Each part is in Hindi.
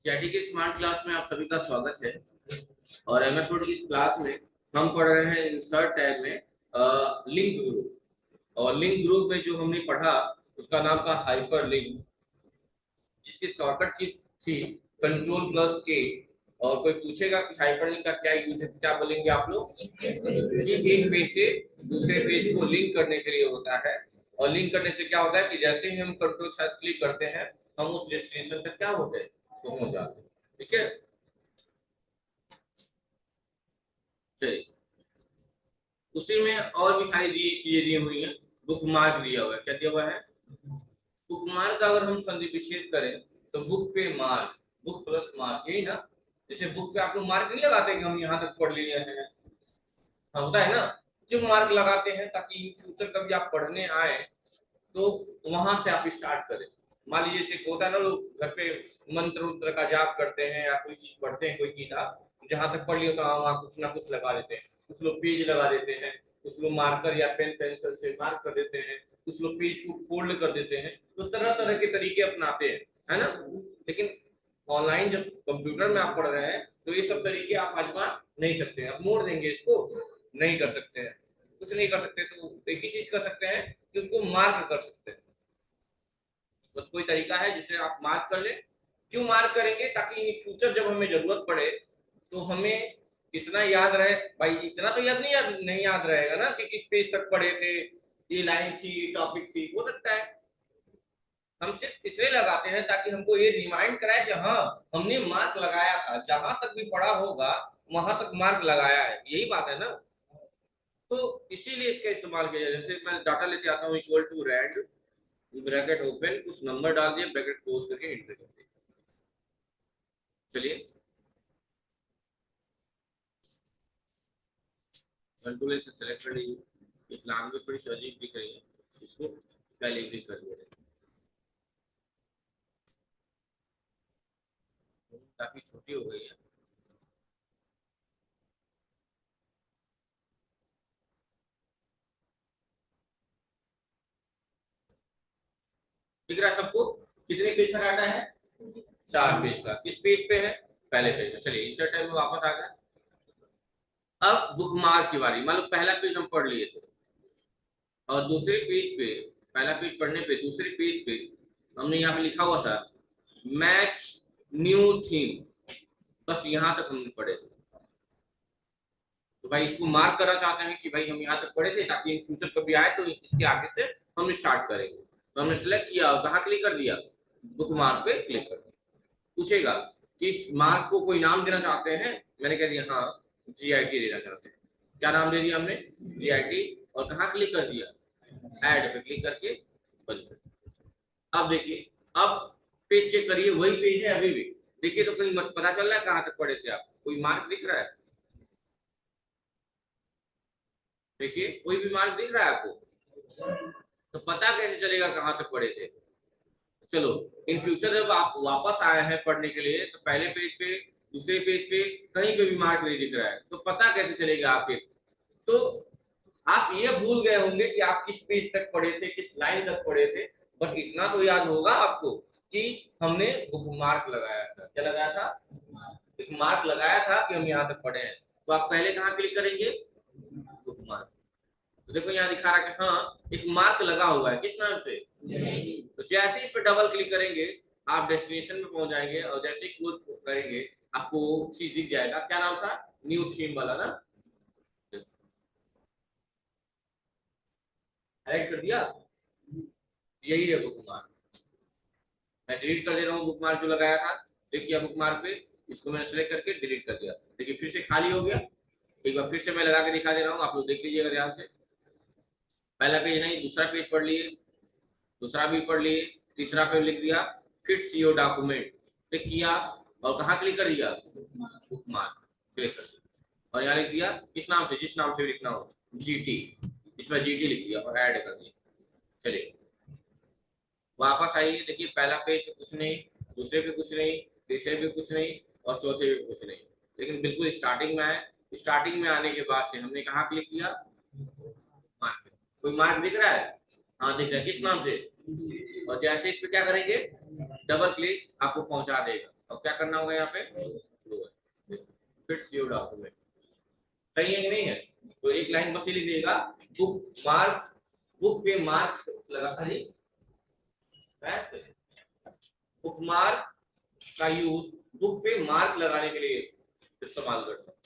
चैटी के स्मार्ट क्लास में आप सभी का स्वागत है। और एमएस वर्ड की इस क्लास में हम पढ़ रहे हैं इंसर्ट टैब में लिंक ग्रुप। और लिंक ग्रुप में जो हमने पढ़ा उसका नाम था हाइपर लिंक, जिसकी शॉर्टकट की थी कंट्रोल प्लस के। और कोई पूछेगा कि हाइपर लिंक का क्या यूज है, क्या बोलेंगे आप लोग कि एक पेज से दूसरे पेज को लिंक करने के लिए होता है। और लिंक करने से क्या होता है कि जैसे ही हम कंट्रोल क्लिक करते हैं हम उस डेस्टिनेशन तक क्या होते हैं, पहुंच जाते हैं। ठीक है, चलिए। उसी में और भी सारी चीजें दी हुई हैं। बुक मार्क दिया हुआ है, क्या दिया हुआ है? बुक मार्क का अगर हम संधि विच्छेद करें तो बुक पे मार्क, बुक प्लस मार्क, यही ना। जैसे बुक पे आप लोग मार्क नहीं लगाते कि हम यहाँ तक पढ़ लिए हैं, हाँ होता है ना। जब मार्क लगाते हैं ताकि फ्यूचर कभी आप पढ़ने आए तो वहां से आप स्टार्ट करें। मान लीजिए जैसे होता है ना, लोग घर पे मंत्र उंत्र का जाप करते हैं या कोई चीज पढ़ते हैं, कोई किताब जहां तक पढ़ लिया तो वहां कुछ ना कुछ लगा देते हैं। कुछ लोग पेज लगा देते हैं, कुछ लोग मार्कर या पेन पेंसिल से मार्क कर देते हैं, कुछ लोग पेज को फोल्ड कर देते हैं। तो तरह तरह के तरीके अपनाते हैं, है ना। लेकिन ऑनलाइन जब कंप्यूटर में आप पढ़ रहे हैं तो ये सब तरीके आप आजमा नहीं सकते हैं। आप मोड़ देंगे इसको, नहीं कर सकते हैं, कुछ नहीं कर सकते। तो एक ही चीज कर सकते हैं कि उसको मार्क कर सकते हैं। तो कोई तरीका है जिसे आप मार्क कर ले। क्यों मार्क करेंगे? ताकि इन फ्यूचर जब हमें जरूरत पड़े तो हमें इतना याद रहे। भाई इतना तो नहीं याद रहेगा ना कि किस पेज तक पढ़े थे, ये लाइन थी, टॉपिक थी। हो सकता है हम सिर्फ इसलिए लगाते हैं ताकि हमको ये रिमाइंड कराए कि हाँ हमने मार्क लगाया था, जहां तक भी पढ़ा होगा वहां तक मार्क लगाया है। यही बात है ना। तो इसीलिए इसका इस्तेमाल किया जाए। जैसे मैं डाटा लेके आता हूँ equal to rand, bracket open, कुछ नंबर डाल दिए, ब्रैकेट क्लोज करके एंटर कर दिया। चलिए, कंट्रोल से सेलेक्ट कर लीजिए। एक नाम भी थोड़ी सी अजीब दिख रही है, इसको कैलिब्री कर दिया। काफी छोटी हो गई है। दिख रहा है सबको? कितने पेज का डाटा है? 4 पेज का। किस पेज पे है? पहले पेज में। चलिए इंसर्ट टाइम में वापस आ गए। अब बुक मार्क की बारी। मान लो पहला पेज हम पढ़ लिए थे और दूसरे पेज पे, पहला पेज पढ़ने पे दूसरे पेज पे हमने यहाँ पे लिखा हुआ था मैच न्यू थीम। बस यहाँ तक हमने पढ़े थे। तो भाई इसको मार्क करना चाहते हैं कि भाई हम यहाँ तक पढ़े थे ताकि इन फ्यूचर कभी आए तो इसके आगे से हम स्टार्ट करेंगे। तो हमने सिलेक्ट किया और कहाँ क्लिक कर दिया? बुक मार्क पे क्लिक कर दिया। पूछेगा कि इस मार्क को कोई नाम देना चाहते हैं? मैंने कह दिया हाँ, GIT देना चाहते हैं। क्या नाम दे दिया हमने? GIT। और कहाँ क्लिक कर दिया? ऐड पे क्लिक करके बंद कर दिया। अब देखिए, अब पेज चेक करिए, वही पेज है अभी भी। देखिए तो कहीं पता चल रहा है कहाँ तक पढ़े थे आप? कोई मार्क दिख रहा है? देखिए कोई भी मार्क दिख रहा है आपको? तो पता कैसे चलेगा कहाँ तक पढ़े थे? चलो, इन फ्यूचर जब आप वापस आए हैं पढ़ने के लिए तो पहले पेज पे, दूसरे पेज पे कहीं पे भी मार्क नहीं दिख रहा है, तो पता कैसे चलेगा आपके? तो आप ये भूल गए होंगे कि आप किस पेज तक पढ़े थे, किस लाइन तक पढ़े थे। बट इतना तो याद होगा आपको कि हमने बुक मार्क लगाया था। क्या लगाया था? एक मार्क लगाया था कि हम यहाँ तक पढ़े हैं। तो आप पहले कहाँ क्लिक करेंगे? Book mark. तो देखो यहाँ दिखा रहा है कि हाँ एक मार्क लगा हुआ है, किस नाम से? तो जैसे ही इस पर डबल क्लिक करेंगे आप डेस्टिनेशन में पहुंच जाएंगे। और जैसे ही क्लोज करेंगे आपको चीज दिख जाएगा। क्या नाम था? न्यू थीम वाला ना। ऐड कर दिया, यही है बुक मार्क। मैं डिलीट कर दे रहा हूँ बुक मार्क जो लगाया था। देखिए बुक मार्क पे इसको मैंने सेलेक्ट करके डिलीट कर दिया। देखिए फिर से खाली हो गया। एक बार फिर से मैं लगा के दिखा दे रहा हूँ, आप लोग देख लीजिएगा ध्यान से। पहला पेज नहीं, दूसरा पेज पढ़ लिए, दूसरा भी पढ़ लिए, तीसरा पे लिख दिया फिट्स योर डॉक्यूमेंट, क्लिक किया और कहाँ क्लिक कर दिया? बुक मार्क क्लिक कर दिया। और यहाँ लिख दिया किस नाम से, जिस नाम से लिखना हो, GT। इसमें GT लिख दिया और ऐड कर दिया। चलिए वापस आइए। देखिए पहला पेज पे कुछ नहीं, दूसरे पे कुछ नहीं, तीसरे पे कुछ नहीं और चौथे पे कुछ नहीं। लेकिन बिल्कुल स्टार्टिंग में आए। स्टार्टिंग में आने के बाद से हमने कहाँ क्लिक किया? मार्क। कोई मार्क दिख रहा है? हाँ दिख रहा है। किस नाम से? और जैसे इस पे क्या करेंगे? डबल क्लिक, आपको पहुंचा देगा और क्या करना होगा यहाँ पे, फिट्स योर डॉक्यूमेंट। सही है कि नहीं है? तो एक लाइन बस ये लिख देगा, बुक मार्क, बुक पे मार्क लगा, अरे बुक मार्क का यूज बुक पे मार्क लगाने के लिए इस्तेमाल करते हैं।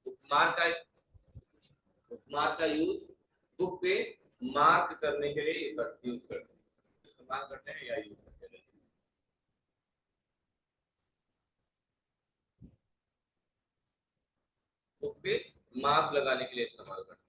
बुक मार्क का, बुक मार्क का यूज बुक पे मार्क करने के लिए यूज करते हैं, इस्तेमाल करते हैं या यूज करते हैं। बुक पे मार्क लगाने के लिए इस्तेमाल करते हैं।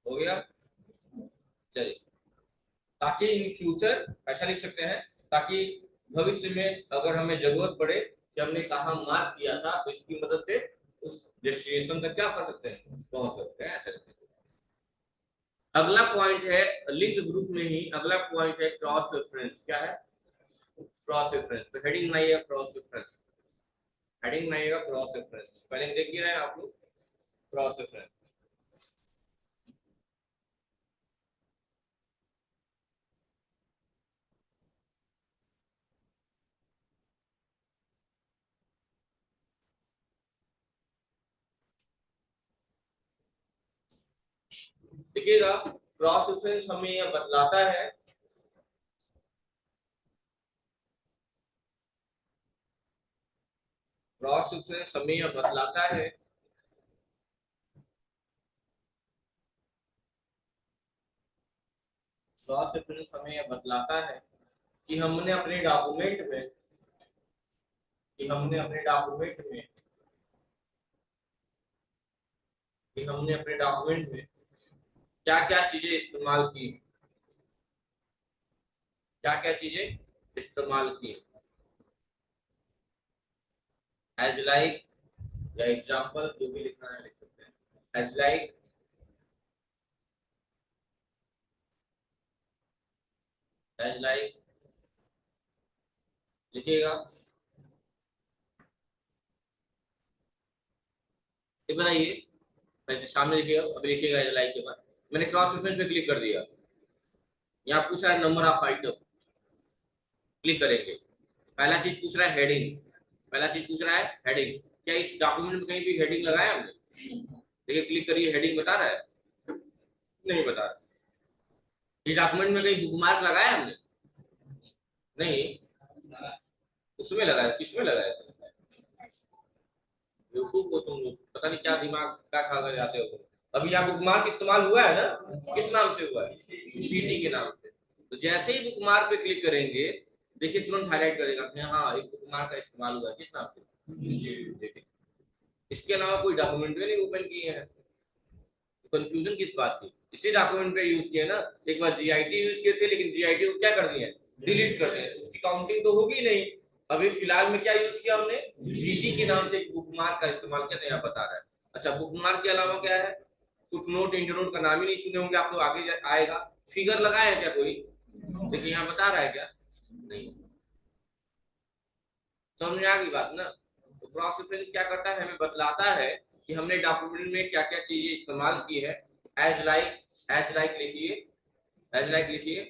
हो गया? चलिए, ताकि इन फ्यूचर ऐसा लिख सकते हैं, ताकि भविष्य में अगर हमें जरूरत पड़े कि हमने कहा मार्क किया था, तो इसकी मदद से उस डेस्टिनेशन तक क्या कर सकते हैं, पहुंच सकते हैं, ऐसा लिखते हैं। अगला पॉइंट है लिंक ग्रुप में ही, अगला पॉइंट है क्रॉस रेफरेंस। क्या है? Cross reference. तो हेडिंग बनाइएगा क्रॉस रेफरेंस, हेडिंग बनाइएगा क्रॉस रेफरेंस। पहले देखिए रहे हैं आप लोग क्रॉस रेफरेंस। देखिएगा, क्रॉस रेफरेंस हमें यह बतलाता है, क्रॉस रेफरेंस हमें यह बतलाता है क्रॉस रेफरेंस हमें यह बतलाता है कि हमने अपने डॉक्यूमेंट में, कि हमने अपने डॉक्यूमेंट में कि हमने अपने डॉक्यूमेंट में क्या क्या चीजें इस्तेमाल की, क्या क्या चीजें इस्तेमाल की। एज लाइक या एग्जाम्पल, जो भी लिखना है लिख सकते हैं। एज लाइक, एज लाइक लिखिएगा। ये बनाइए, पहले सामने लिखिएगा, अभी लिखिएगा एज लाइक के बाद। मैंने क्रॉस रेफरेंस पे क्लिक कर दिया, यहाँ पूछा है नंबर ऑफ आइटम, क्लिक करेंगे। पहला चीज पूछ रहा है हेडिंग, पहला चीज पूछ रहा है हेडिंग। क्या इस डॉक्यूमेंट में कहीं भी हेडिंग लगाया हमने? देखिए क्लिक करिए, हेडिंग बता रहा है? नहीं बता रहा। इस डॉक्यूमेंट में कहीं बुकमार्क लगाया हमने? नहीं। उसमें लगाया, किसमें लगाया? यूट्यूब को तुम लोग पता नहीं क्या दिमाग क्या खा कर जाते हो। अभी यहाँ बुकमार्क इस्तेमाल हुआ है ना, किस नाम से हुआ है? जीटी के नाम से। तो जैसे ही बुकमार्क पे क्लिक करेंगे, देखिए तुरंत हाईलाइट करेगा कि हाँ एक बुकमार्क का इस्तेमाल हुआ है, किस नाम से, जीटी। इसके अलावा कोई डॉक्यूमेंट नहीं ओपन किए हैं, कंफ्यूजन किस बात की? इसी डॉक्यूमेंट पे यूज किए ना। एक बार जीआईटी यूज किए थे, लेकिन जीआईटी को क्या कर दिए, डिलीट कर दिए, उसकी काउंटिंग तो होगी नहीं। अभी फिलहाल में क्या यूज किया हमने, जीटी के नाम से एक बुकमार्क का इस्तेमाल किया, तो यहाँ बता रहा है। अच्छा, बुकमार्क के अलावा क्या है? फुटनोट इंटरनोट का नाम ही नहीं सुने होंगे आप लोग, आगे आएगा। फिगर लगाए हैं क्या कोई? देखिए यहाँ बता रहा है क्या, नहीं। समझ में आ गई बात ना? तो क्रॉस रेफरेंस क्या करता है, हमें बतलाता है कि हमने डॉक्यूमेंट में क्या क्या चीजें इस्तेमाल की है। एज लाइक, एज लाइक लिखिए, एज लाइक लिखिए।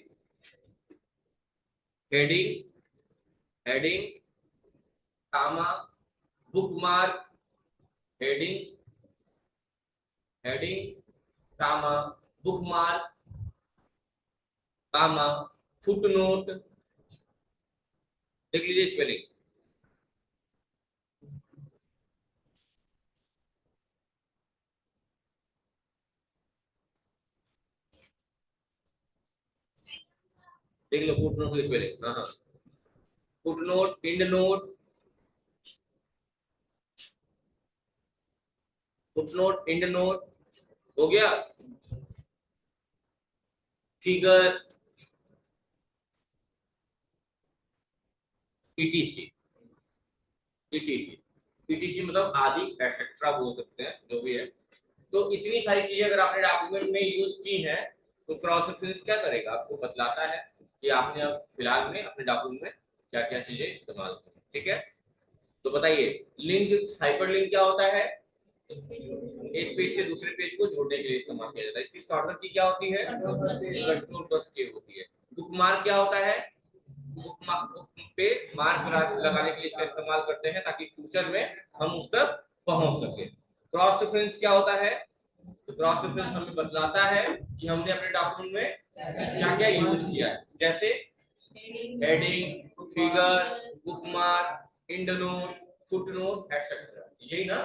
हेडिंग, हेडिंग कामा बुकमार्क, हेडिंग, हेडिंग कामा बुकमार्क कामा फुटनोट। देख लीजिए स्पेलिंग, देख लो फुटनोट की स्पेलिंग। हाँ हाँ, footnote, end note, footnote end note हो गया। फिगर, ईटीसी, ईटीसी, ईटीसी मतलब आदि, एक्सेट्रा बोल सकते हैं, जो भी है। तो इतनी सारी चीजें अगर आपने डॉक्यूमेंट में यूज की हैं तो क्रॉस रेफरेंस क्या करेगा, आपको बतलाता है कि आपने अब फिलहाल में अपने डॉक्यूमेंट में क्या क्या चीजें इस्तेमाल की। ठीक है, तो बताइए लिंक, हाइपरलिंक क्या होता है? एक पेज से दूसरे पेज को जोड़ने के लिए इस्तेमाल किया जाता है। इसकी शॉर्टकट की क्या होती है? कंट्रोल प्लस के होती है। बुकमार्क क्या होता है? बुक पे मार्क लगाने के लिए इसका इस्तेमाल करते हैं ताकि फ्यूचर में हम उस तक पहुंच सके। क्रॉस रेफरेंस क्या होता है? तो क्रॉस रेफरेंस हमें बतलाता है कि हमने अपने डॉक्यूमेंट में क्या क्या यूज किया है, जैसे heading, figure, bookmark, and note, footnote etcetera. यही ना?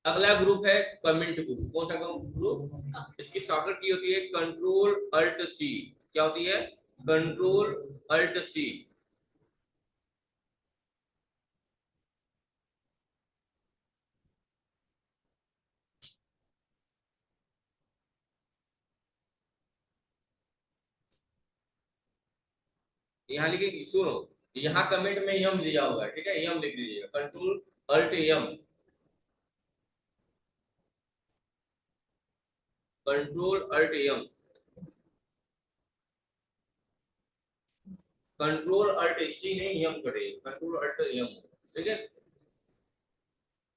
अगला ग्रुप है कमेंट ग्रुप। कौन सा ग्रुप? इसकी शॉर्टकट की होती है कंट्रोल अल्ट सी। क्या होती है? Control alt C. यहाँ लिखिए, सुनो, यहाँ कमेंट में यम दिया हुआ है, ठीक है, यम लिख लीजिएगा, कंट्रोल अल्ट यम, कंट्रोल अल्ट यम, कंट्रोल अल्ट सी नहीं, यम करेगा, कंट्रोल अल्ट यम। ठीक है,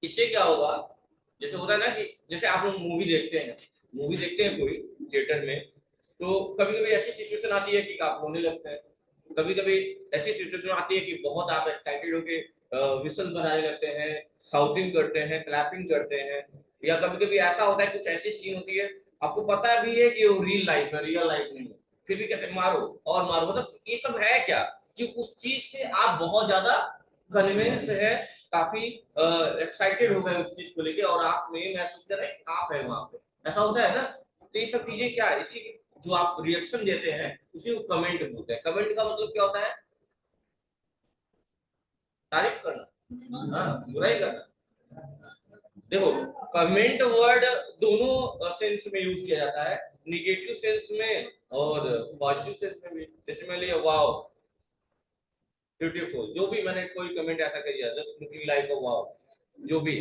इससे क्या होगा, जैसे होता है ना कि जैसे आप लोग मूवी देखते हैं, मूवी देखते हैं कोई थिएटर में, तो कभी कभी ऐसी सिचुएशन आती है कि आप रोने लगते हैं, कभी कभी ऐसी सिचुएशन आती है कि बहुत आप एक्साइटेड होके विसल बनाने लगते हैं, साउटिंग करते हैं, क्लैपिंग करते हैं, या कभी कभी ऐसा होता है कुछ ऐसी सीन होती है आपको पता भी है कि वो रियल लाइफ है, रियल लाइफ नहीं है, फिर भी कहते हैं मारो और मारो। मतलब ये सब है क्या कि उस चीज से आप बहुत ज्यादा कन्विंस है, काफी एक्साइटेड हो गए उस चीज को लेके, और आप में महसूस कर रहे हैं आप है वहां पे, ऐसा होता है ना। तो ये सब चीजें क्या है, इसी जो आप रिएक्शन देते हैं उसी को कमेंट बोलते हैं। कमेंट का मतलब क्या होता है? तारीफ करना, हाँ, बुराई करना। देखो, कमेंट वर्ड दोनों सेंस में यूज किया जाता है, निगेटिव सेंस में और पॉजिटिव सेंस में भी। जैसे मैं लिया वाओ, ब्यूटीफुल, जो भी मैंने कोई कमेंट ऐसा कर दिया, just looking like a wow, जो भी,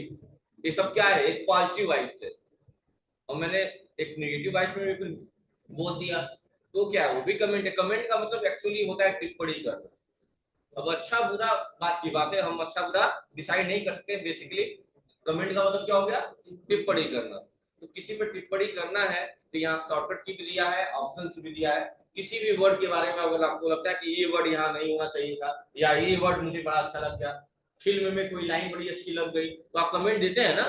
ये सब क्या है, एक पॉजिटिव वाइब से, और मैंने एक नेगेटिव वाइब में भी कुछ बोल दिया तो क्या है, वो भी कमेंट है। कमेंट का मतलब एक्चुअली होता है टिप्पणी करना। अब अच्छा बुरा बात की बात है, हम अच्छा बुरा डिसाइड नहीं कर सकते बेसिकली। कमेंट का मतलब क्या हो गया? टिप्पणी करना। तो किसी पर टिप्पणी करना है तो यहाँ शॉर्टकट की भी दिया है, ऑप्शन भी दिया है। किसी भी वर्ड के बारे में अगर आपको लगता है कि ये वर्ड यहाँ नहीं होना चाहिए था, या ये वर्ड मुझे बड़ा अच्छा लग गया, फिल्म में कोई लाइन बड़ी अच्छी लग गई, तो आप कमेंट देते हैं ना,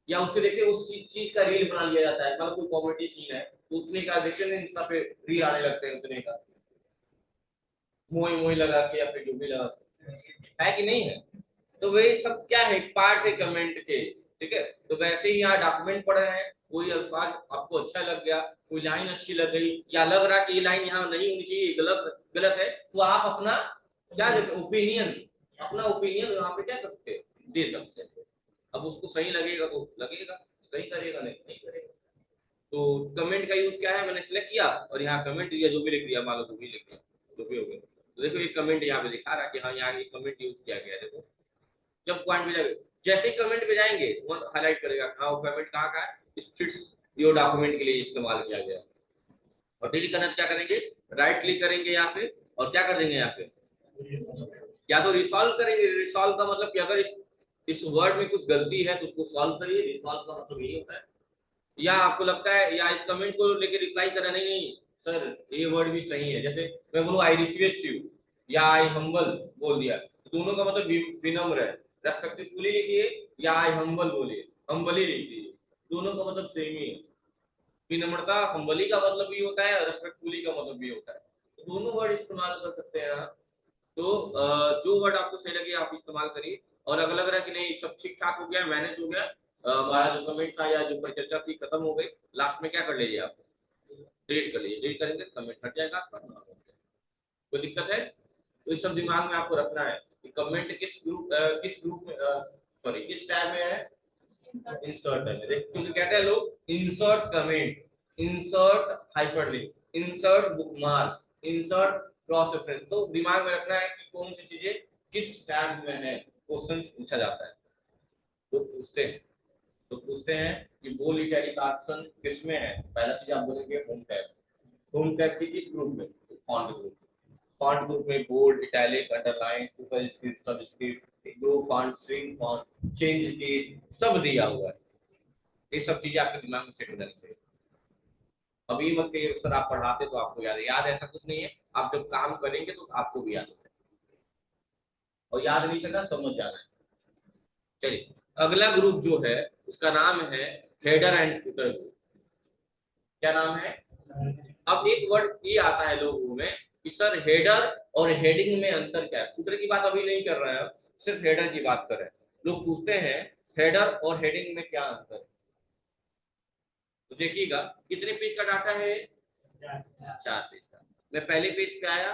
या उसके देखते उस चीज का रील बना लिया जाता है। मतलब कोई कॉमेडी सीन है तो उतने का देखते हैं इंस्टा पे रील आने लगते हैं उतने का, मोई मोई लगा के या फिर जो भी लगा के, है कि नहीं है? तो वही सब क्या है, पार्ट है कमेंट के। ठीक है, तो वैसे ही यहाँ डॉक्यूमेंट पढ़ रहे हैं, कोई अल्फाज आपको अच्छा लग गया, कोई लाइन अच्छी लग गई, या लग रहा कि ये लाइन यहाँ नहीं होनी चाहिए, गलत गलत है, तो आप अपना क्या ओपिनियन, अपना ओपिनियन वहां पे क्या कर सकते हैं, दे सकते हैं। अब उसको सही लगेगा तो लगेगा, सही करेगा नहीं नहीं करेगा। तो कमेंट का यूज क्या है, मैंने सिलेक्ट किया और यहाँ कमेंट दिया, जो भी लिख दिया, मान लो जो भी लिख दिया, जो भी हो गया। तो देखो ये कमेंट यहाँ पे दिखा रहा है कि हाँ यहाँ ये कमेंट यूज किया गया है। देखो जब पॉइंट पे जाएंगे, जैसे ही कमेंट पे जाएंगे वो हाईलाइट करेगा हाँ वो कमेंट कहाँ का है, फिट्स योर डॉक्यूमेंट के लिए इस्तेमाल किया गया। और डिलीट करना क्या करेंगे, राइट क्लिक करेंगे यहाँ पे, और क्या कर देंगे यहाँ पे, या तो रिसॉल्व करेंगे। रिसॉल्व का मतलब कि अगर इस वर्ड में कुछ गलती है तो उसको सॉल्व करिए, रिसॉल्व का मतलब यही होता है। या आपको लगता है या इस कमेंट को लेके रिप्लाई करना, नहीं नहीं सर ये वर्ड भी सही है, जैसे मैं बोलूँ आई रिक्वेस्ट यू या आई हम्बल बोल दिया, तो दोनों का मतलब विनम्र है, रेस्पेक्टफुली लिखिए, या आई हम्बल बोलिए, हम्बली लिखिए, दोनों का मतलब सेम ही है। विनम्रता हम्बली का मतलब भी होता है, रेस्पेक्टफुली का मतलब भी होता है, तो दोनों वर्ड इस्तेमाल कर सकते हैं। तो जो वर्ड आपको सही लगे आप इस्तेमाल करिए। और अगर लग रहा है कि नहीं सब ठीक ठाक हो गया, मैनेज हो गया, हमारा जो कमेंट था या जो परिचर्चा थी खत्म हो गई, लास्ट में क्या कर लीजिए आप, डिलीट कर लीजिए। डिलीट करेंगे कमेंट हट जाएगा आपका। कोई दिक्कत है? तो इस सब दिमाग में आपको रखना है कि कमेंट किस ग्रुप में, सॉरी किस टैब में है, इंसर्ट है। क्योंकि कहते हैं लोग insert comment, insert hyperlink, insert bookmark, insert cross reference. तो दिमाग में रखना है कि कौन सी चीजें किस टैब में है, क्वेश्चन पूछा जाता है तो पूछते हैं। तो पूछते हैं कि बोल्ड इटैलिक का ऑप्शन किसमें है। पहला चीज आप बोलेंगे होम टैब। होम टैब के किस ग्रुप में? Font group. फॉन्ट ग्रुप में bold, italic, underline, superscript, subscript, grow font, shrink font, change case सब दिया हुआ है। ये सब चीजें आपके दिमाग में सेट हो जानी चाहिए। अभी मत कहिए सर आप पढ़ाते तो आपको याद है, याद ऐसा कुछ नहीं है। आप जब काम करेंगे तो आपको भी याद होगा, और याद नहीं करना, समझ जाना है। चलिए अगला ग्रुप जो है उसका नाम है हेडर एंड फुटर ग्रुप। क्या नाम है? अब एक वर्ड ये आता है लोगों में कि सर हेडर और हेडिंग में अंतर क्या है। फुटर की बात अभी नहीं कर रहे हैं, सिर्फ हेडर की बात कर रहे हैं। लोग पूछते हैं हेडर और हेडिंग में क्या अंतर है। तो देखिएगा कितने पेज का डाटा है? 4 पेज का। मैं पहले पेज पे आया,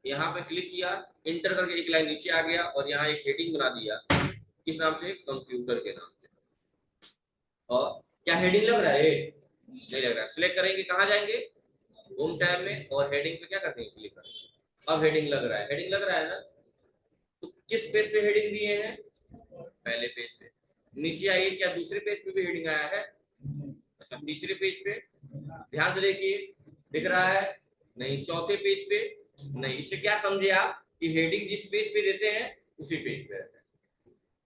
यहाँ पे क्लिक किया, इंटर करके एक लाइन नीचे आ गया और यहाँ एक हेडिंग बना दिया। किस नाम से? कंप्यूटर के नाम से। और क्या हेडिंग लग रहा है? नहीं लग रहा है। सिलेक्ट करेंगे, कहाँ जाएंगे? होम टैब में, और हेडिंग पे क्या करते हैं? क्लिक करेंगे। अब हेडिंग लग रहा है, हेडिंग लग रहा है ना। तो किस पेज पे हेडिंग दिए हैं? पहले पेज पे। नीचे आइए, क्या दूसरे पेज पे भी हेडिंग आया है? अच्छा, तीसरे पेज पे ध्यान से देखिए, दिख रहा है? नहीं। चौथे पेज पे नहीं। इससे क्या समझे आप कि हेडिंग जिस पेज पे देते हैं उसी पेज पे रहता है।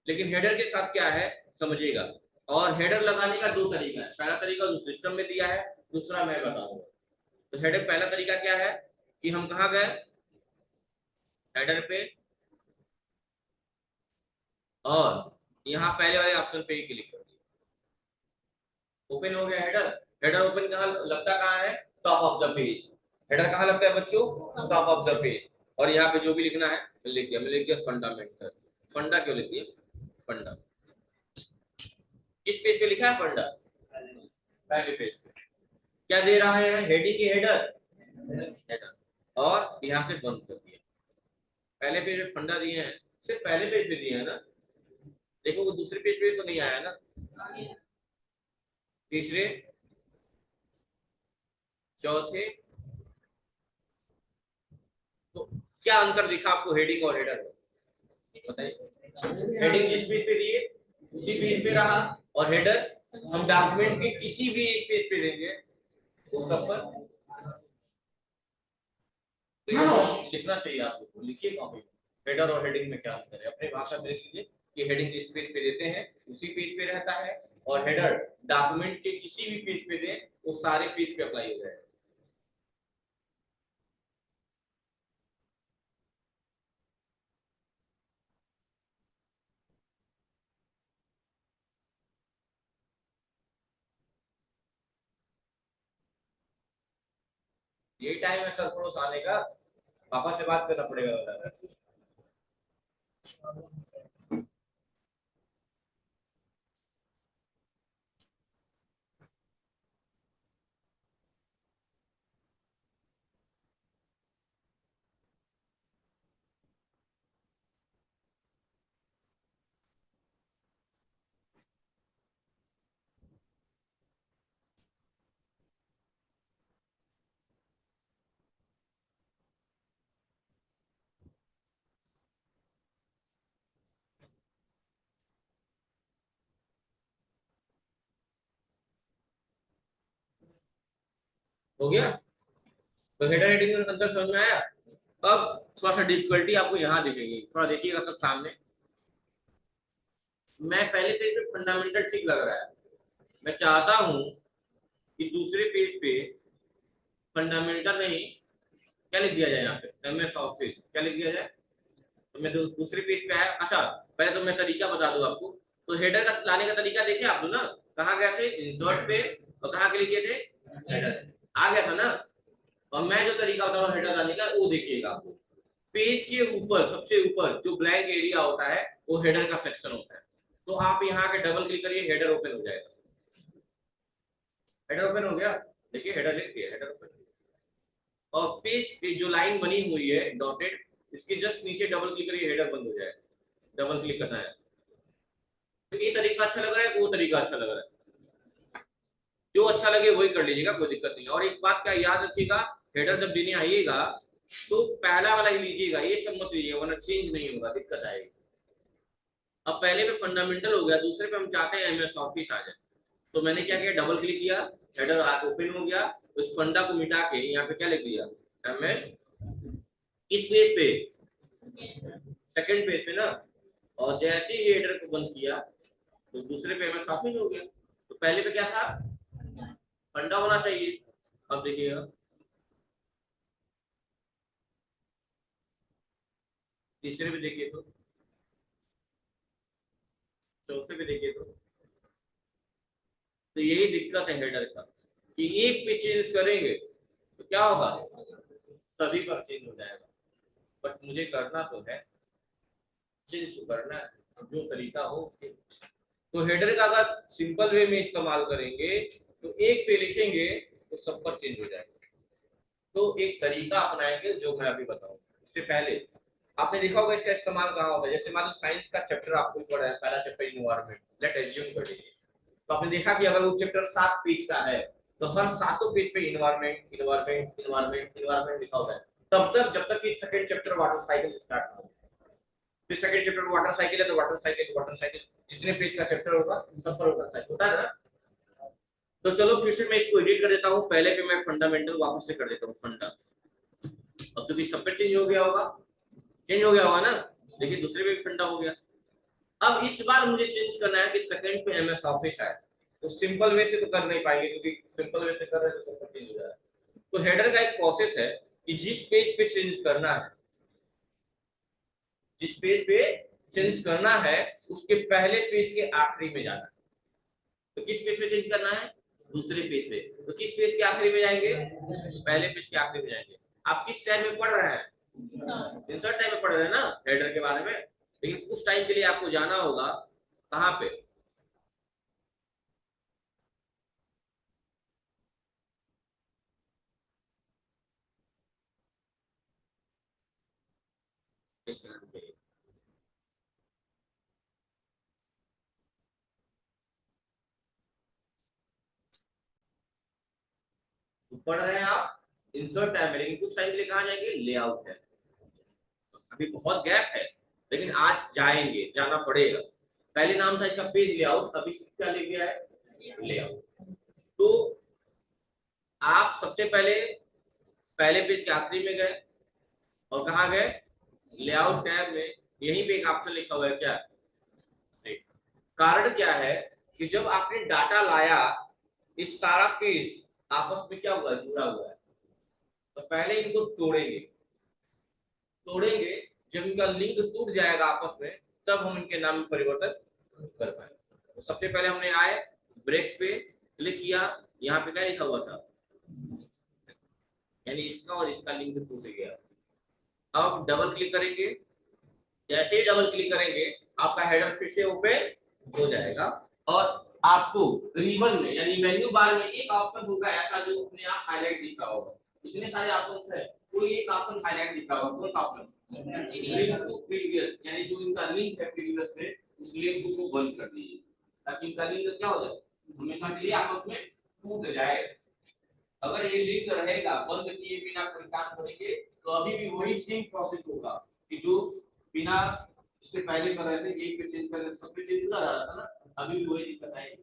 लेकिन हेडर के साथ क्या है समझिएगा। और हेडर लगाने का 2 तरीका है। पहला तरीका जो सिस्टम में दिया है, दूसरा मैं बताऊंगा। तो हेडर पहला तरीका क्या है कि हम कहा गए हेडर पे, और यहाँ पहले वाले ऑप्शन पे ही क्लिक कर दिया, ओपन हो गया हेडर। हेडर ओपन कहाँ लगता, कहाँ है? Top of the page. Header कहाँ लगता है बच्चों? Top of the page. और यहाँ पे जो भी लिखना है लिख दिया। मैं लिख दिया फंडामेंटल। फंडा क्यों लिख दिया? फंडा। किस पेज पे लिखा है फंडा? पहले पेज पे। क्या दे रहा है? हेडिंग की हेडर, हेडर। और यहाँ से बंद कर दिया। पहले पेज पे फंडा दिए हैं, सिर्फ पहले पेज पे दिए हैं ना। देखो वो दूसरे पेज पे तो नहीं आया ना। तीसरे, चौथे। तो क्या अंतर दिखा आपको हेडिंग और हेडर में? बताइए। हेडिंग जिस पेज पे दिए उसी पेज पे रहा, और हेडर हम डॉक्यूमेंट के किसी भी एक पेज पे देंगे उस सब पर। तो ये लिखना चाहिए आपको, लिखिए कॉपी में। हेडर और हेडिंग में क्या अंतर है अपने भाषा में लिख लीजिए कि हेडिंग जिस पेज पे देते हैं उसी पेज पे रहता है, और हेडर डॉक्यूमेंट के किसी भी पेज पे दें वो सारे पेज पे अप्लाई हो जाएगा। यही टाइम है सरप्रोस आने का, पापा से बात करना पड़ेगा। हो गया? तो हेडर हेडिंग में अंतर समझ में आया। अब थोड़ा सा डिफिकल्टी आपको यहाँ दिखेगी, थोड़ा देखिएगा सब सामने। मैं पहले पेज पे फंडामेंटल ठीक लग रहा है, मैं चाहता हूँ कि दूसरे पेज पे फंडामेंटल नहीं, क्या लिख दिया जाए यहाँ पे? एमएस ऑफिस क्या लिख दिया जाए? तो मैं दूसरे पेज पे आया। अच्छा, पहले तो मैं तरीका बता दूं आपको। तो हेडर का लाने का तरीका देखिए आप लोग ना, कहाँ गए थे? इंसर्ट पे, और कहाँ क्लिक किए थे? हेडर। आ गया था ना। और मैं जो तरीका बता रहा हूँ हेडर लाने का वो देखिएगा आपको। पेज के ऊपर सबसे ऊपर जो ब्लैंक एरिया होता है वो हेडर का सेक्शन होता है। तो आप यहाँ के डबल क्लिक करिए, हेडर ओपन हो जाएगा। हेडर ओपन हो गया। देखिए हेडर लिख दिया, हेडर ओपन। और पेज पे जो लाइन बनी हुई है डॉटेड, इसके जस्ट नीचे डबल क्लिक करिए, हेडर बंद हो जाएगा। डबल क्लिक करना है। तो ये तरीका अच्छा लग रहा है, वो तरीका अच्छा लग रहा है? जो अच्छा लगे वही कर लीजिएगा, कोई दिक्कत नहीं। और एक बात का याद रखिएगा, हेडर जब देने आइएगा तो पहला वाला ही लीजिएगा, ये सब मत लीजिएगा वरना चेंज नहीं होगा, दिक्कत आएगी। अब पहले पे फंडामेंटल हो गया, दूसरे पे हम चाहते हैं एमएस ऑफिस आ जाए, तो मैंने क्या किया, डबल क्लिक किया, हेडर ओपन हो गया, उस फंडा को मिटा के यहाँ पे क्या लिख दिया, एमएस, किस पेज पे, सेकंड पेज पे ना। और जैसे ही हेडर को बंद किया तो दूसरे पे एमएस ऑफिस हो गया। तो पहले पे क्या था, फंडा होना चाहिए। अब देखिएगा, तीसरे पे देखिए चौथे पे देखिए तो यही दिक्कत है हेडर का, कि एक पे चेंज करेंगे तो क्या होगा, सभी पर चेंज हो जाएगा। बट मुझे करना तो है, चेंज तो करना है, जो तरीका हो उसके। तो हेडर का अगर सिंपल वे में इस्तेमाल करेंगे तो एक पे लिखेंगे तो सब पर चेंज हो जाएगा। तो एक तरीका अपनाएंगे जो मैं अभी बताऊंगा। इससे पहले आपने देखा होगा इसका इस्तेमाल कहाँ होता है। जैसे मान लो साइंस का चैप्टर आपको पढ़ा है, पहला चैप्टर इन्वायरमेंट, लेट एज्यूम कर लीजिए। तो आपने देखा कि अगर वो चैप्टर 7 पेज का है तो हर 7 पेज पे इन्वायरमेंट इन्वायरमेंट इन्वायरमेंट इन्वायरमेंट लिखा होता है, तब तक जब तक कि second chapter water cycle start ना हो। फिर सेकंड चैप्टर वाटर साइकिल है तो वाटर साइकिल जितने पेज का चैप्टर होगा सब पर वाटर साइकिल होता है ना। तो चलो फिर से मैं इसको एडिट कर देता हूँ, पहले पे मैं फंडामेंटल वापस से कर देता हूँ फंडा। अब क्योंकि सब पे चेंज हो गया होगा, चेंज हो गया होगा ना, देखिए दूसरे पे भी फंडा हो गया। अब इस बार मुझे चेंज करना है कि सेकंड पे एमएस ऑफिस आए, तो सिंपल वे से तो कर नहीं पाएंगे क्योंकि सिंपल वे से कर रहे हैं तो सब चेंज हो जाएगा। तो हेडर का एक प्रोसेस है कि जिस पेज पे चेंज करना है, जिस पेज पे चेंज करना है उसके पहले पेज के आखिरी में जाना है। तो किस पेज पे चेंज करना है, दूसरे पेज पे। तो किस पेज के आखिरी में जाएंगे, पहले पेज के आखिरी में जाएंगे। आप किस टाइम में पढ़ रहे हैं, इंसर्ट टाइम में पढ़ रहे हैं ना हेडर के बारे में, लेकिन उस टाइम के लिए आपको जाना होगा कहाँ पे, तो पढ़ रहे हैं आप इंसर्ट टाइम में, लेकिन कुछ टाइम के लिए कहाँ जाएंगे, लेआउट है। अभी बहुत गैप है लेकिन आज जाएंगे, जाना पड़ेगा। पहले नाम था इसका पेज लेआउट, अभी क्या ले गया है, लेआउट। तो आप सबसे पहले पहले पेज के आखिरी में गए और कहाँ गए, लेआउट टैब में। यहीं पे एक ऑप्शन लिखा हुआ है क्या, कारण क्या है कि जब आपने डाटा लाया इस सारा पेज आपस में क्या हुआ है, जुड़ा हुआ है। तो पहले इनको तोड़ेंगे, तोड़ेंगे, जब इनका लिंक टूट जाएगा आपस में तब हम इनके नाम में परिवर्तन कर पाएंगे। तो सबसे पहले हमने आए ब्रेक पे क्लिक किया, यहाँ पे क्या लिखा हुआ था, यानी इसका और इसका लिंक टूट गया। अब डबल क्लिक करेंगे, जैसे ही डबल क्लिक करेंगे आपका हेडर फिर से ओपन हो जाएगा और आपको रिबन में यानी मेन्यू बार में एक ऑप्शन होगा ऐसा जो अपने आप हाईलाइट दिख रहा होगा। इतने सारे ऑप्शंस है, कोई एक ऑप्शन हाईलाइट दिख रहा होगा, कौन सा ऑप्शन, लिंक टू प्रीवियस, यानी जो इनका लिंक है प्रीवियस में उस लिंक को बंद कर दीजिए ताकि इनका लिंक क्या हो जाए, हमेशा के लिए आपस में टूट जाए। अगर ये लिंक रहेगा बंद किए बिना कोई काम करेंगे तो अभी भी वही सेम प्रोसेस होगा कि जो बिना इससे पहले कर रहे थे, एक पे चेंज कर रहे थे, सब पे चेंज हो रहा था ना, अभी भी वही दिक्कत आएगी।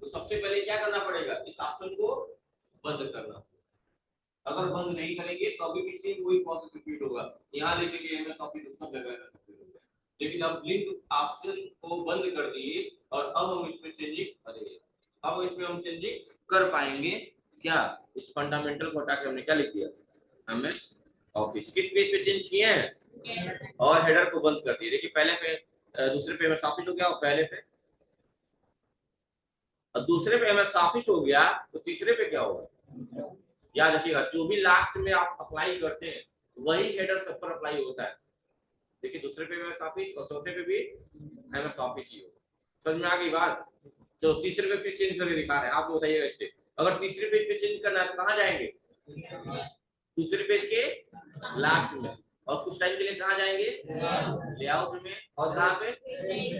तो सबसे पहले क्या करना पड़ेगा, इस ऑप्शन को बंद करना। अगर बंद नहीं करेंगे तो अभी भी सेम वही प्रोसेस रिपीट होगा, यहाँ लिखेंगे एमएस ऑफिस सब जगह। लेकिन अब लिंक ऑप्शन को बंद कर दिए और अब हम इसमें चेंजिंग करेंगे। अब इसमें हम चेंजिंग कर पाएंगे क्या, इस फंडामेंटल को हटा के हमने क्या लिख दिया, एमएस ऑफिस। किस पेज पे चेंज किए हैं और हेडर को बंद कर दिए। देखिए पहले पे दूसरे पे एमएस ऑफिस हो गया और पहले पे और दूसरे पे एमएस ऑफिस हो गया तो तीसरे पे क्या होगा, याद रखिएगा जो भी लास्ट में आप अप्लाई करते हैं वही हेडर सब पर अप्लाई होता है। देखिए दूसरे पे एमएस ऑफिस और चौथे पे भी एमएस ऑफिस ही होगा। समझ में आ गई बात। जो तीसरे पे फिर चेंज करके दिखा रहे हैं, आप बताइएगा इससे अगर तीसरे पेज पे चेंज करना है तो कहाँ जाएंगे, दूसरे पेज के लास्ट में, और कुछ टाइम के लिए कहाँ जाएंगे, लेआउट में, और कहाँ पे,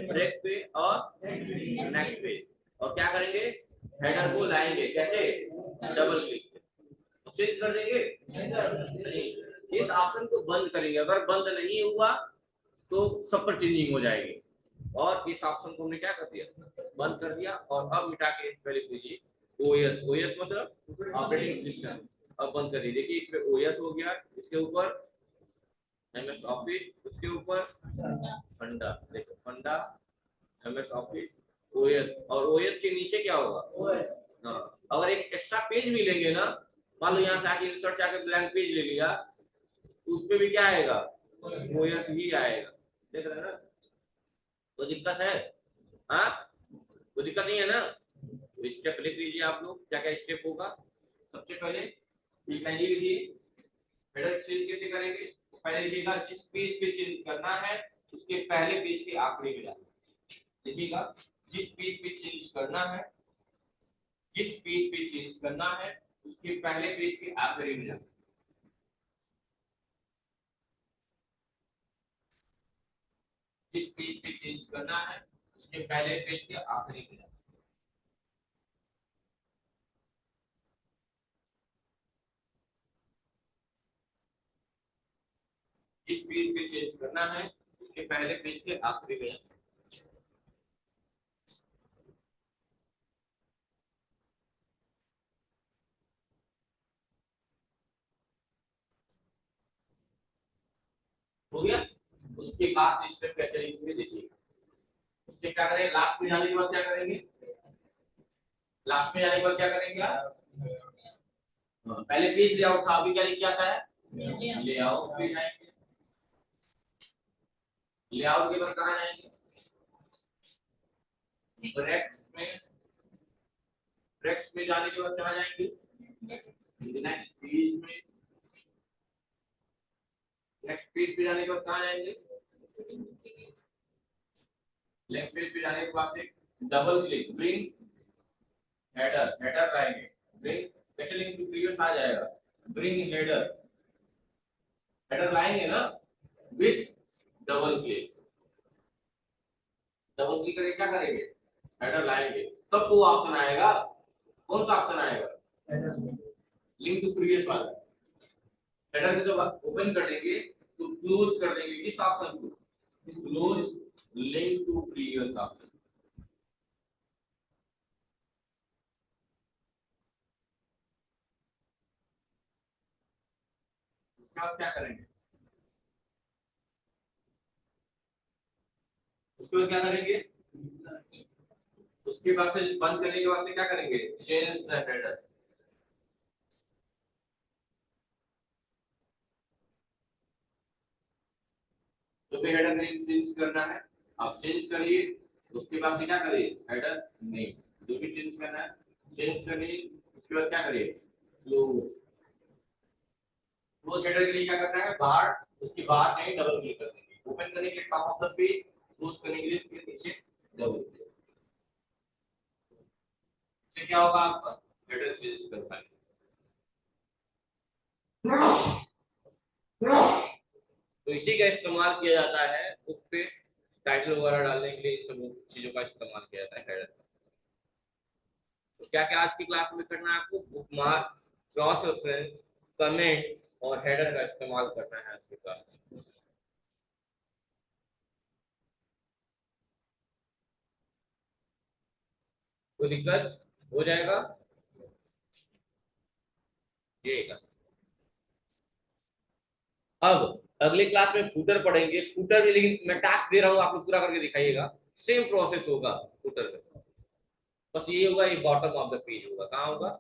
ब्रेक पे और नेक्स्ट पेज। और क्या करेंगे, हेडर को लाएंगे कैसे, डबल क्लिक से चेंज कर देंगे नहीं, इस ऑप्शन को बंद करेंगे। अगर बंद नहीं हुआ तो सब पर चेंजिंग हो जाएगी। और इस ऑप्शन को हमने क्या कर दिया, बंद कर दिया। और अब मिटा के पहले कीजिए ओएस, ओएस मतलब ऑपरेटिंग सिस्टम। अब बंद कर दीजिए, देखिए इसमें ओएस हो गया, इसके ऊपर एमएस ऑफिस, उसके ऊपर फंडा, देखो फंडा एमएस ऑफिस ओएस, और ओएस के नीचे क्या होगा ओएस। हाँ, अगर एक एक्स्ट्रा पेज भी लेंगे ना, मान लो यहाँ से आके इंसर्ट से आके ब्लैंक पेज ले लिया, तो उस पे भी क्या आएगा ओएस ही आएगा। देख रहे हैं ना, तो दिक्कत है, हाँ कोई दिक्कत नहीं है ना। तो स्टेप लिख लीजिए आप लोग, क्या क्या स्टेप होगा। सबसे पहले पहली विधि हेडर चेंज कैसे करेंगे, तो पहले लिखिएगा जिस पेज पे चेंज करना है उसके पहले पेज के आखिरी में जाना, देखिएगा जिस पेज पे चेंज करना है, जिस पेज पे चेंज करना है उसके पहले पेज के आखिरी में जाना, जिस पेज पे चेंज करना है उसके पहले पेज के आखिरी में जाना। जिस पेज पे चेंज करना है उसके पहले पेज के आखिरी में जाना। हो गया। उसके बाद स्टेप कैसे लिखेंगे देखिए, उसके क्या करेंगे, लास्ट में जाने के बाद क्या करेंगे, लास्ट में जाने के बाद क्या करेंगे आप, पहले पेज लेआउट था, अभी क्या लिख के आता है लेआउट पे जाएंगे। लेआउट के बाद कहां जाएंगे, ट्रैक्स में, ट्रैक्स में जाने के बाद कहां जाएंगे नेक्स्ट पेज में, नेक्स्ट पेज पे जाने के बाद कहां जाएंगे लेफ्ट पेज पे जाने के बाद से double click bring header, header लाएंगे, ब्रिंग कैसे लिंक टू प्रीवियस आ जाएगा, ब्रिंग हेडर, हेडर लाएंगे ना with double click, double click करके क्या करेंगे हेडर लाएंगे, तब तो ऑप्शन आएगा, कौन सा ऑप्शन आएगा लिंक टू प्रीवियस वाला। हेडर को जब ओपन कर देंगे तो क्लोज कर देंगे किस ऑप्शन को, close link to previous option. उसके बाद क्या करेंगे, उसके बाद क्या करेंगे, उसके बाद से बंद करने के बाद से क्या करेंगे चेंज द हेडर, तो भी हेडर नेम चेंज करना है, आप चेंज करिए। उसके बाद से क्या करिए हेडर नेम जो भी चेंज करना है चेंज करिए। उसके बाद क्या करिए क्लोज, क्लोज हेडर के लिए क्या करना है बाहर, उसके बाहर कहीं डबल क्लिक कर देंगे, ओपन करने के लिए top of the page, close करने के लिए उसके नीचे डबल क्लिक, इससे क्या होगा आपका हेडर चेंज कर पाएंगे। तो इसी का इस्तेमाल किया जाता है बुक पे टाइटल वगैरह डालने के लिए, इन सब चीजों का इस्तेमाल किया जाता है हेडर। तो क्या क्या आज की क्लास में करना है आपको, बुकमार्क, क्रॉस रेफरेंस, कमेंट और हेडर का इस्तेमाल करना है आज की क्लास में। कोई दिक्कत हो जाएगा ये। अब अगले क्लास में फूटर पढ़ेंगे, फूटर में लेकिन मैं टास्क दे रहा हूँ, आप लोग पूरा करके दिखाइएगा, सेम प्रोसेस होगा फूटर में, बस ये होगा ये बॉटम ऑफ द पेज होगा, कहाँ होगा,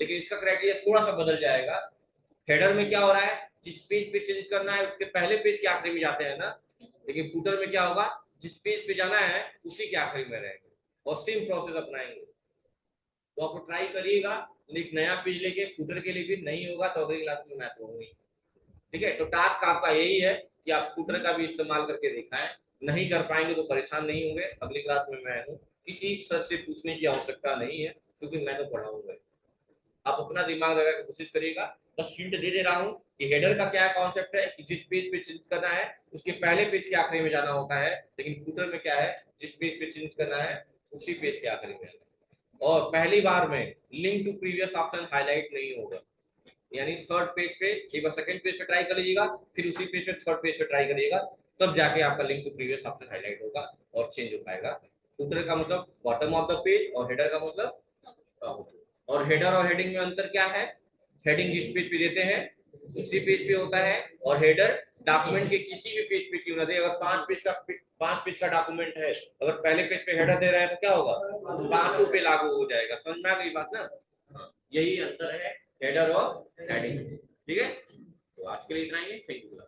लेकिन इसका क्राइटेरिया थोड़ा सा बदल जाएगा। हेडर में क्या हो रहा है, जिस पेज पे चेंज करना है उसके पहले पेज के आखिरी में जाते हैं ना, लेकिन फूटर में क्या होगा जिस पेज पे जाना है उसी के आखिरी में रहेंगे, और सेम प्रोसेस अपनाएंगे। तो आप ट्राई करिएगा, एक नया पेज लेके फूटर के लिए भी नहीं होगा तो अगली क्लास में मैं तो होंगी। ठीक है, तो टास्क आपका यही है कि आप फुटर का भी इस्तेमाल करके दिखाएं, नहीं कर पाएंगे तो परेशान नहीं होंगे, अगली क्लास में मैं हूँ, किसी सर से पूछने की आवश्यकता नहीं है क्योंकि मैं तो पढ़ाऊंगा। आप अपना दिमाग लगा के कोशिश करिएगा। बस हिंट दे दे रहा हूँ कि हेडर का क्या कॉन्सेप्ट है कि जिस पेज पे चेंज करना है उसके पहले पेज के आखिरी में जाना होता है, लेकिन फुटर में क्या है जिस पेज पे चेंज करना है उसी पेज के आखिरी में, और पहली बार में link to previous option highlight नहीं होगा, यानी थर्ड पेज पे एक बार सेकंड पेज पे ट्राई कर लीजिएगा, फिर उसी पेज पे थर्ड पेज पे ट्राई करिएगा, तब जाके आपका link to previous option highlight होगा और चेंज हो पाएगा। फुटर का मतलब बॉटम ऑफ द पेज और हेडर का मतलब टॉप। और हेडर और हेडिंग में अंतर क्या है? हेडिंग जिस पेज पे देते हैं उसी पेज पे होता है, और हेडर डॉक्यूमेंट के किसी भी पेज पे क्यों ना दे, अगर 5 पेज का डॉक्यूमेंट है, अगर पहले पेज पे हेडर दे रहा है तो क्या होगा? 5 पे लागू हो जाएगा। समझ में आ गई बात ना? यही अंतर है हेडर और हेडिंग। ठीक है, तो आज के लिए इतना ही है। Thank you.